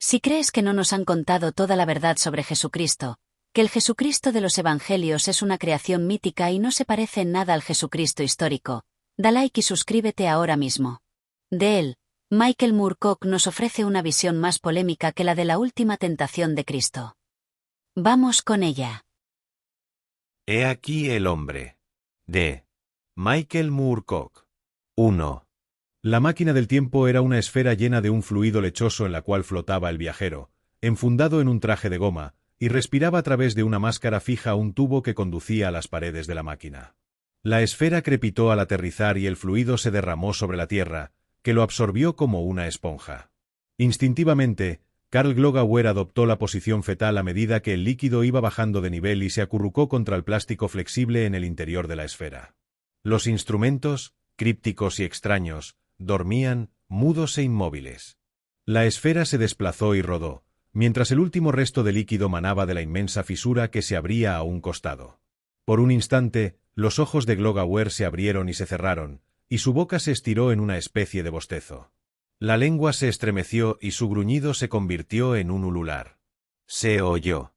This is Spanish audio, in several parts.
Si crees que no nos han contado toda la verdad sobre Jesucristo, que el Jesucristo de los Evangelios es una creación mítica y no se parece en nada al Jesucristo histórico, da like y suscríbete ahora mismo. De él, Michael Moorcock nos ofrece una visión más polémica que la de la última tentación de Cristo. Vamos con ella. He aquí el hombre. De Michael Moorcock. 1. La máquina del tiempo era una esfera llena de un fluido lechoso en la cual flotaba el viajero, enfundado en un traje de goma, y respiraba a través de una máscara fija un tubo que conducía a las paredes de la máquina. La esfera crepitó al aterrizar y el fluido se derramó sobre la tierra, que lo absorbió como una esponja. Instintivamente, Karl Glogauer adoptó la posición fetal a medida que el líquido iba bajando de nivel y se acurrucó contra el plástico flexible en el interior de la esfera. Los instrumentos, crípticos y extraños, dormían, mudos e inmóviles. La esfera se desplazó y rodó, mientras el último resto de líquido manaba de la inmensa fisura que se abría a un costado. Por un instante, los ojos de Glogauer se abrieron y se cerraron, y su boca se estiró en una especie de bostezo. La lengua se estremeció y su gruñido se convirtió en un ulular. Se oyó.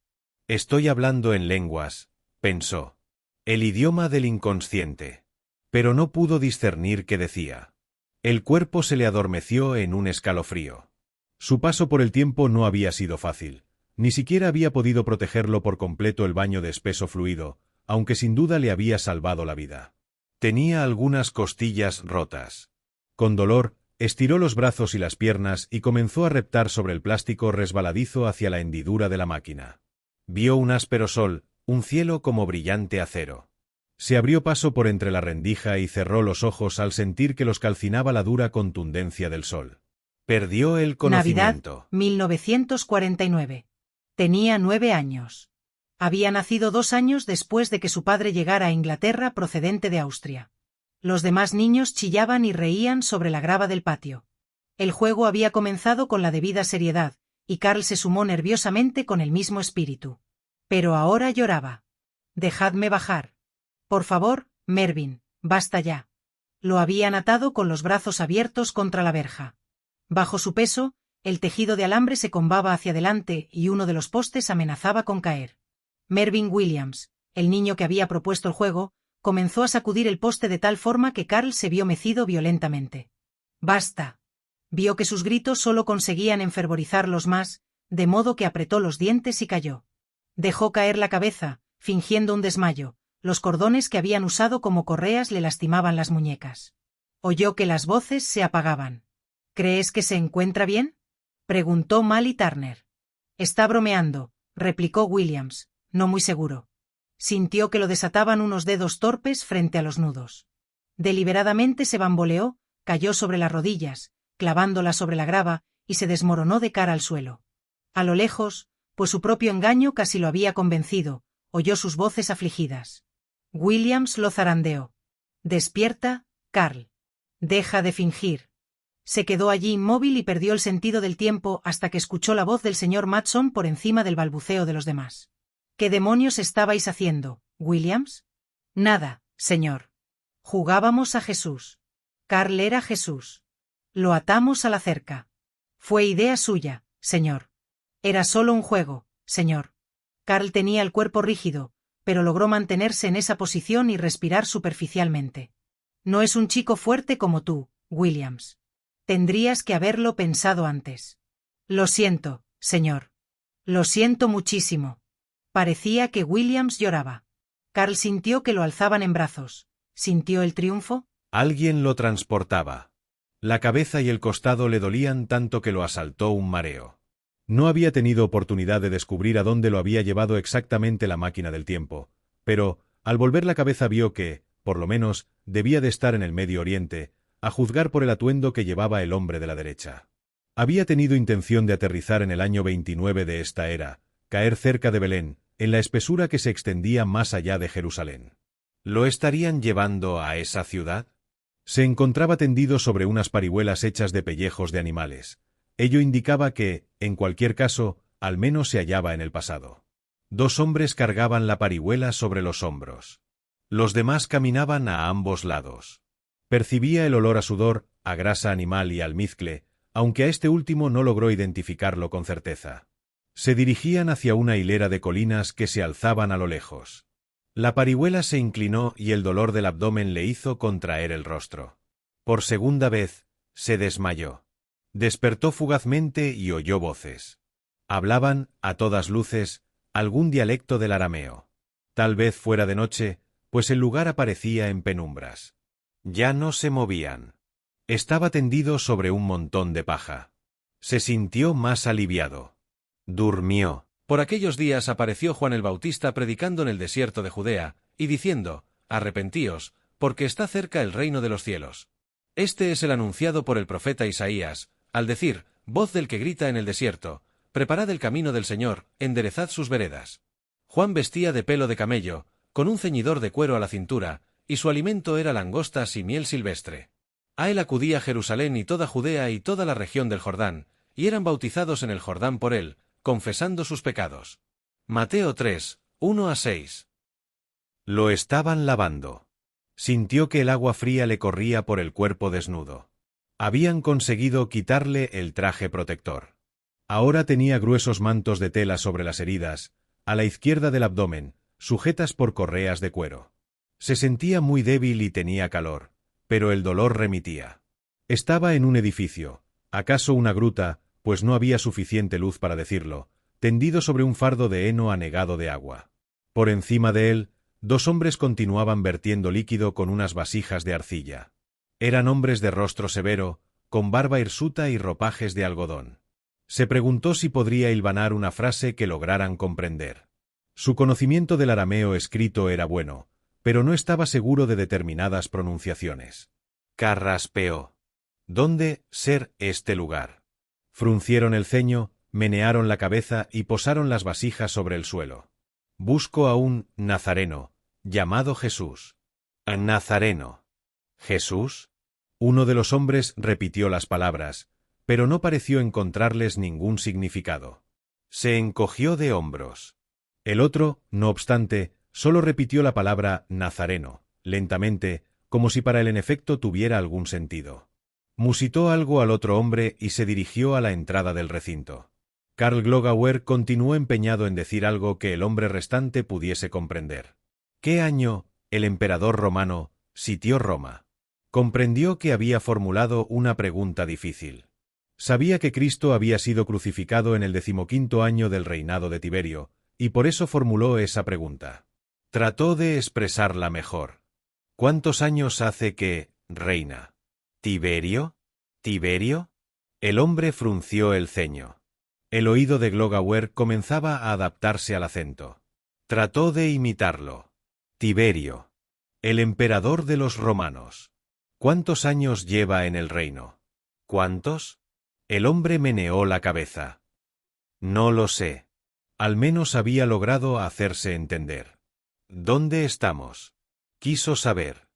Estoy hablando en lenguas, pensó. El idioma del inconsciente. Pero no pudo discernir qué decía. El cuerpo se le adormeció en un escalofrío. Su paso por el tiempo no había sido fácil. Ni siquiera había podido protegerlo por completo el baño de espeso fluido, aunque sin duda le había salvado la vida. Tenía algunas costillas rotas. Con dolor, estiró los brazos y las piernas y comenzó a reptar sobre el plástico resbaladizo hacia la hendidura de la máquina. Vio un áspero sol, un cielo como brillante acero. Se abrió paso por entre la rendija y cerró los ojos al sentir que los calcinaba la dura contundencia del sol. Perdió el conocimiento. Navidad, 1949. Tenía 9 años. Había nacido 2 años después de que su padre llegara a Inglaterra procedente de Austria. Los demás niños chillaban y reían sobre la grava del patio. El juego había comenzado con la debida seriedad, y Karl se sumó nerviosamente con el mismo espíritu. Pero ahora lloraba. «Dejadme bajar. Por favor, Mervyn, basta ya». Lo habían atado con los brazos abiertos contra la verja. Bajo su peso, el tejido de alambre se combaba hacia adelante y uno de los postes amenazaba con caer. Mervyn Williams, el niño que había propuesto el juego, comenzó a sacudir el poste de tal forma que Karl se vio mecido violentamente. «¡Basta!». Vio que sus gritos solo conseguían enfervorizarlos más, de modo que apretó los dientes y cayó. Dejó caer la cabeza, fingiendo un desmayo. Los cordones que habían usado como correas le lastimaban las muñecas. Oyó que las voces se apagaban. «¿Crees que se encuentra bien?», preguntó Mally Turner. «Está bromeando», replicó Williams, no muy seguro. Sintió que lo desataban unos dedos torpes frente a los nudos. Deliberadamente se bamboleó, cayó sobre las rodillas, clavándolas sobre la grava, y se desmoronó de cara al suelo. A lo lejos, pues su propio engaño casi lo había convencido, oyó sus voces afligidas. Williams lo zarandeó. «Despierta, Karl. Deja de fingir». Se quedó allí inmóvil y perdió el sentido del tiempo hasta que escuchó la voz del señor Matson por encima del balbuceo de los demás. «¿Qué demonios estabais haciendo, Williams?». «Nada, señor. Jugábamos a Jesús. Karl era Jesús. Lo atamos a la cerca. Fue idea suya, señor. Era solo un juego, señor». Karl tenía el cuerpo rígido, pero logró mantenerse en esa posición y respirar superficialmente. «No es un chico fuerte como tú, Williams. Tendrías que haberlo pensado antes». «Lo siento, señor. Lo siento muchísimo». Parecía que Williams lloraba. Karl sintió que lo alzaban en brazos. ¿Sintió el triunfo? Alguien lo transportaba. La cabeza y el costado le dolían tanto que lo asaltó un mareo. No había tenido oportunidad de descubrir a dónde lo había llevado exactamente la máquina del tiempo, pero, al volver la cabeza vio que, por lo menos, debía de estar en el Medio Oriente, a juzgar por el atuendo que llevaba el hombre de la derecha. Había tenido intención de aterrizar en el año 29 de esta era, caer cerca de Belén, en la espesura que se extendía más allá de Jerusalén. ¿Lo estarían llevando a esa ciudad? Se encontraba tendido sobre unas parihuelas hechas de pellejos de animales. Ello indicaba que, en cualquier caso, al menos se hallaba en el pasado. 2 hombres cargaban la parihuela sobre los hombros. Los demás caminaban a ambos lados. Percibía el olor a sudor, a grasa animal y almizcle, aunque a este último no logró identificarlo con certeza. Se dirigían hacia una hilera de colinas que se alzaban a lo lejos. La parihuela se inclinó y el dolor del abdomen le hizo contraer el rostro. Por segunda vez, se desmayó. Despertó fugazmente y oyó voces. Hablaban, a todas luces, algún dialecto del arameo. Tal vez fuera de noche, pues el lugar aparecía en penumbras. Ya no se movían. Estaba tendido sobre un montón de paja. Se sintió más aliviado. Durmió. Por aquellos días apareció Juan el Bautista predicando en el desierto de Judea, y diciendo: Arrepentíos, porque está cerca el reino de los cielos. Este es el anunciado por el profeta Isaías, al decir: voz del que grita en el desierto, preparad el camino del Señor, enderezad sus veredas. Juan vestía de pelo de camello, con un ceñidor de cuero a la cintura, y su alimento era langostas y miel silvestre. A él acudía Jerusalén y toda Judea y toda la región del Jordán, y eran bautizados en el Jordán por él, confesando sus pecados. Mateo 3, 1-6. Lo estaban lavando. Sintió que el agua fría le corría por el cuerpo desnudo. Habían conseguido quitarle el traje protector. Ahora tenía gruesos mantos de tela sobre las heridas, a la izquierda del abdomen, sujetas por correas de cuero. Se sentía muy débil y tenía calor, pero el dolor remitía. Estaba en un edificio, acaso una gruta, pues no había suficiente luz para decirlo, tendido sobre un fardo de heno anegado de agua. Por encima de él, dos hombres continuaban vertiendo líquido con unas vasijas de arcilla. Eran hombres de rostro severo, con barba hirsuta y ropajes de algodón. Se preguntó si podría hilvanar una frase que lograran comprender. Su conocimiento del arameo escrito era bueno, pero no estaba seguro de determinadas pronunciaciones. Carraspeó. ¿Dónde ser este lugar? Fruncieron el ceño, menearon la cabeza y posaron las vasijas sobre el suelo. Busco a un nazareno, llamado Jesús. Nazareno. ¿Jesús? Uno de los hombres repitió las palabras, pero no pareció encontrarles ningún significado. Se encogió de hombros. El otro, no obstante, solo repitió la palabra nazareno, lentamente, como si para él en efecto tuviera algún sentido. Musitó algo al otro hombre y se dirigió a la entrada del recinto. Karl Glogauer continuó empeñado en decir algo que el hombre restante pudiese comprender. ¿Qué año el emperador romano sitió Roma? Comprendió que había formulado una pregunta difícil. Sabía que Cristo había sido crucificado en el 15º año del reinado de Tiberio, y por eso formuló esa pregunta. Trató de expresarla mejor. ¿Cuántos años hace que reina? ¿Tiberio? ¿Tiberio? El hombre frunció el ceño. El oído de Glogauer comenzaba a adaptarse al acento. Trató de imitarlo. Tiberio. El emperador de los romanos. ¿Cuántos años lleva en el reino? ¿Cuántos? El hombre meneó la cabeza. No lo sé. Al menos había logrado hacerse entender. ¿Dónde estamos? Quiso saber.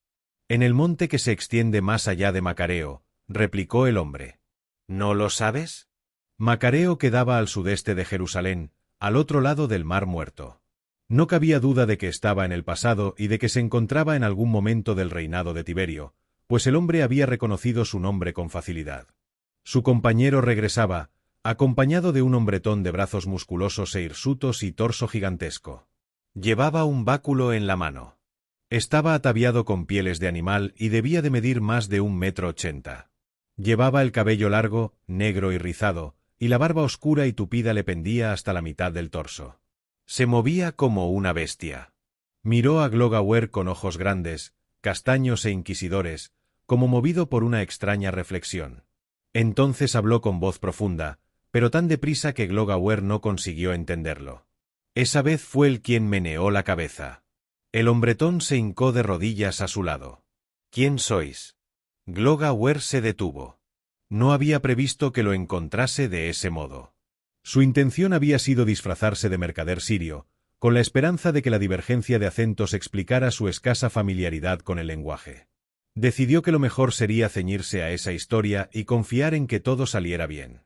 En el monte que se extiende más allá de Macareo, replicó el hombre. ¿No lo sabes? Macareo quedaba al sudeste de Jerusalén, al otro lado del Mar Muerto. No cabía duda de que estaba en el pasado y de que se encontraba en algún momento del reinado de Tiberio, pues el hombre había reconocido su nombre con facilidad. Su compañero regresaba, acompañado de un hombretón de brazos musculosos e hirsutos y torso gigantesco. Llevaba un báculo en la mano. Estaba ataviado con pieles de animal y debía de medir más de 1,80 m. Llevaba el cabello largo, negro y rizado, y la barba oscura y tupida le pendía hasta la mitad del torso. Se movía como una bestia. Miró a Glogauer con ojos grandes, castaños e inquisidores, como movido por una extraña reflexión. Entonces habló con voz profunda, pero tan deprisa que Glogauer no consiguió entenderlo. Esa vez fue él quien meneó la cabeza. El hombretón se hincó de rodillas a su lado. ¿Quién sois? Glogauer se detuvo. No había previsto que lo encontrase de ese modo. Su intención había sido disfrazarse de mercader sirio, con la esperanza de que la divergencia de acentos explicara su escasa familiaridad con el lenguaje. Decidió que lo mejor sería ceñirse a esa historia y confiar en que todo saliera bien.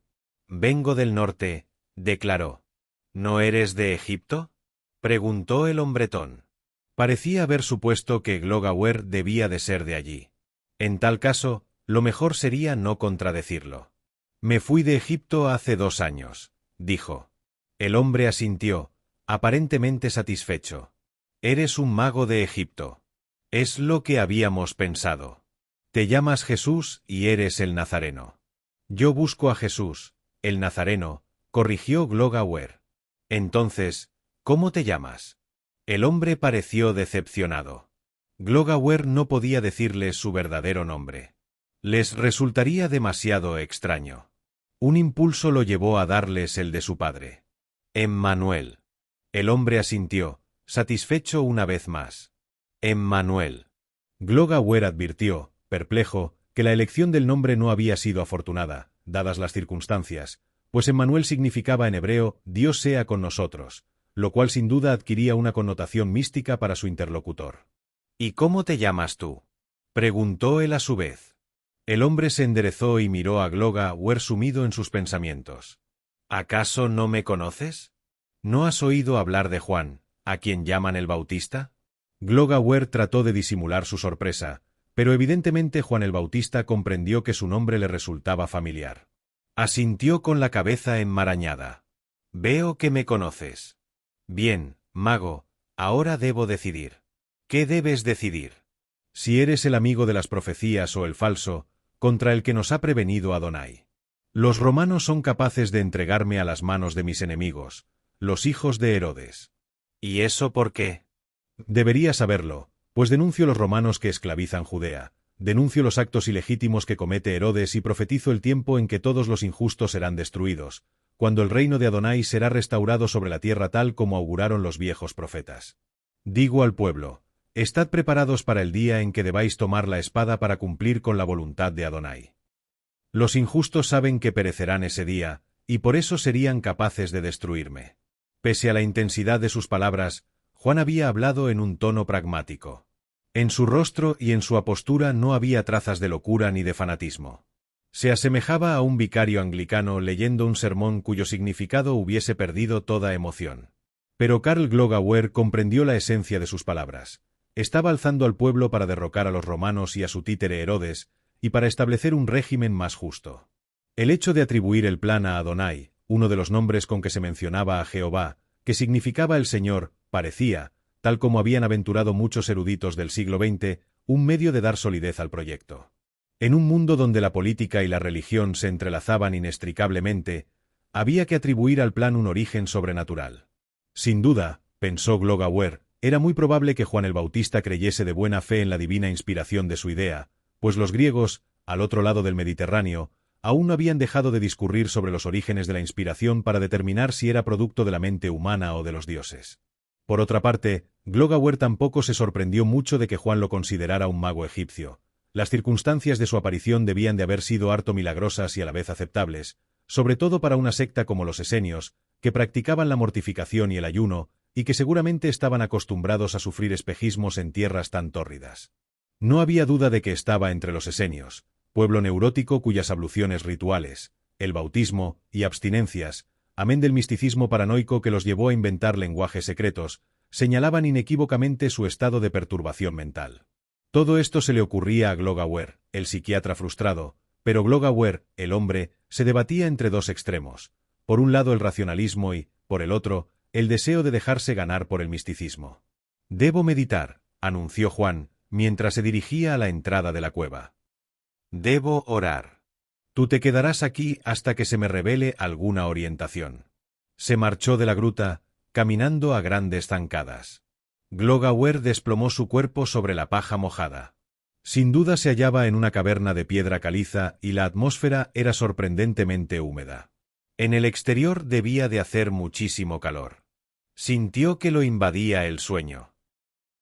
«Vengo del norte», declaró. «¿No eres de Egipto?», preguntó el hombretón. Parecía haber supuesto que Glogauer debía de ser de allí. En tal caso, lo mejor sería no contradecirlo. Me fui de Egipto hace 2 años, dijo. El hombre asintió, aparentemente satisfecho. Eres un mago de Egipto. Es lo que habíamos pensado. Te llamas Jesús y eres el Nazareno. Yo busco a Jesús, el Nazareno, corrigió Glogauer. Entonces, ¿cómo te llamas? El hombre pareció decepcionado. Glogauer no podía decirles su verdadero nombre. Les resultaría demasiado extraño. Un impulso lo llevó a darles el de su padre. Emmanuel. El hombre asintió, satisfecho una vez más. Emmanuel. Glogauer advirtió, perplejo, que la elección del nombre no había sido afortunada, dadas las circunstancias, pues Emmanuel significaba en hebreo «Dios sea con nosotros», lo cual sin duda adquiría una connotación mística para su interlocutor. «¿Y cómo te llamas tú?», preguntó él a su vez. El hombre se enderezó y miró a Glogauer sumido en sus pensamientos. «¿Acaso no me conoces? ¿No has oído hablar de Juan, a quien llaman el Bautista?» Glogauer trató de disimular su sorpresa, pero evidentemente Juan el Bautista comprendió que su nombre le resultaba familiar. Asintió con la cabeza enmarañada. «Veo que me conoces. Bien, mago, ahora debo decidir». «¿Qué debes decidir?» «Si eres el amigo de las profecías o el falso, contra el que nos ha prevenido Adonai. Los romanos son capaces de entregarme a las manos de mis enemigos, los hijos de Herodes». «¿Y eso por qué?» «Debería saberlo, pues denuncio los romanos que esclavizan Judea, denuncio los actos ilegítimos que comete Herodes y profetizo el tiempo en que todos los injustos serán destruidos, cuando el reino de Adonai será restaurado sobre la tierra tal como auguraron los viejos profetas. Digo al pueblo, estad preparados para el día en que debáis tomar la espada para cumplir con la voluntad de Adonai. Los injustos saben que perecerán ese día, y por eso serían capaces de destruirme». Pese a la intensidad de sus palabras, Juan había hablado en un tono pragmático. En su rostro y en su apostura no había trazas de locura ni de fanatismo. Se asemejaba a un vicario anglicano leyendo un sermón cuyo significado hubiese perdido toda emoción. Pero Karl Glogauer comprendió la esencia de sus palabras. Estaba alzando al pueblo para derrocar a los romanos y a su títere Herodes, y para establecer un régimen más justo. El hecho de atribuir el plan a Adonai, uno de los nombres con que se mencionaba a Jehová, que significaba el Señor, parecía, tal como habían aventurado muchos eruditos del siglo XX, un medio de dar solidez al proyecto. En un mundo donde la política y la religión se entrelazaban inextricablemente, había que atribuir al plan un origen sobrenatural. Sin duda, pensó Glogauer, era muy probable que Juan el Bautista creyese de buena fe en la divina inspiración de su idea, pues los griegos, al otro lado del Mediterráneo, aún no habían dejado de discurrir sobre los orígenes de la inspiración para determinar si era producto de la mente humana o de los dioses. Por otra parte, Glogauer tampoco se sorprendió mucho de que Juan lo considerara un mago egipcio. Las circunstancias de su aparición debían de haber sido harto milagrosas y a la vez aceptables, sobre todo para una secta como los esenios, que practicaban la mortificación y el ayuno, y que seguramente estaban acostumbrados a sufrir espejismos en tierras tan tórridas. No había duda de que estaba entre los esenios, pueblo neurótico cuyas abluciones rituales, el bautismo y abstinencias, amén del misticismo paranoico que los llevó a inventar lenguajes secretos, señalaban inequívocamente su estado de perturbación mental. Todo esto se le ocurría a Glogauer, el psiquiatra frustrado, pero Glogauer, el hombre, se debatía entre dos extremos, por un lado el racionalismo y, por el otro, el deseo de dejarse ganar por el misticismo. «Debo meditar», anunció Juan, mientras se dirigía a la entrada de la cueva. «Debo orar. Tú te quedarás aquí hasta que se me revele alguna orientación». Se marchó de la gruta, caminando a grandes zancadas. Glogauer desplomó su cuerpo sobre la paja mojada. Sin duda se hallaba en una caverna de piedra caliza y la atmósfera era sorprendentemente húmeda. En el exterior debía de hacer muchísimo calor. Sintió que lo invadía el sueño.